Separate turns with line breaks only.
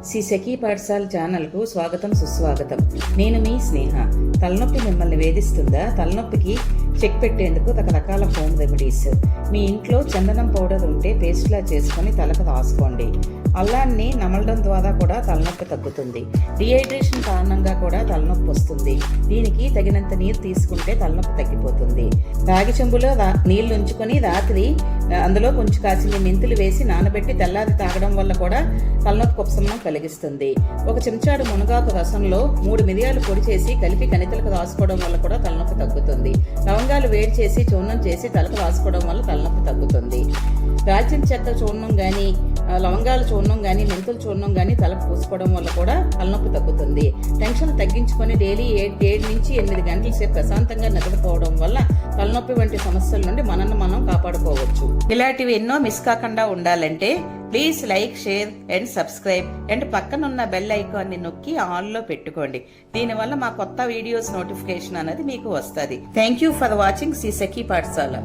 శ్రీ సఖీ పాఠశాల ఛానల్కు స్వాగతం సుస్వాగతం. నేను మీ స్నేహ. తలనొప్పి మిమ్మల్ని వేధిస్తుందా? తలనొప్పికి చెక్ పెట్టేందుకు రకరకాల హోమ్ రెమెడీస్. మీ ఇంట్లో చందనం పౌడర్ ఉంటే పేస్ట్లా చేసుకొని తలకు రాసుకోండి. అల్లాన్ని నమలడం ద్వారా కూడా తలనొప్పి తగ్గుతుంది. డిహైడ్రేషన్ కారణంగా కూడా తలనొప్పి వస్తుంది. దీనికి తగినంత నీరు తీసుకుంటే తలనొప్పి తగ్గిపోతుంది. రాగి చెంబులో నీళ్లు ఉంచుకొని రాత్రి అందులో కొంచెం కాసిన మెంతులు వేసి నానబెట్టి తెల్లారి తాగడం వల్ల కూడా తలనొప్పి ఉపశమనం కలిగిస్తుంది. ఒక చెంచాడు మునగాకు రసంలో 3 మిరియాలు పొడి చేసి కలిపి కణితులకు రాసుకోవడం వల్ల కూడా తలనొప్పి తగ్గుతుంది. లవంగాలు వేడి చేసి చూర్ణం చేసి తలకు రాసుకోవడం వల్ల తలనొప్పి తగ్గుతుంది. దాల్చిన చెక్క చూర్ణం కానీ, లవంగాల చూర్ణం కానీ, మెంతుల చూర్ణం కానీ తలకు పూసుకోవడం వల్ల కూడా తలనొప్పి తగ్గుతుంది. టెన్షన్ తగ్గించుకొని డైలీ 7 నుంచి 8 గంటల సేపు ప్రశాంతంగా నిద్రపోవడం వల్ల తలనొప్పి వంటి సమస్యల నుండి మనల్ని మనం కాపాడుకోవచ్చు. ఇలాంటివి ఎన్నో మిస్ కాకుండా ఉండాలంటే please like, share and subscribe and పక్కనున్న బెల్ ఐకాన్ని నొక్కి ఆన్లో పెట్టుకోండి. దీనివల్ల మా కొత్త వీడియోస్ నోటిఫికేషన్ అనేది మీకు వస్తుంది. Thank you for watching Sri Sakhi పాఠశాల.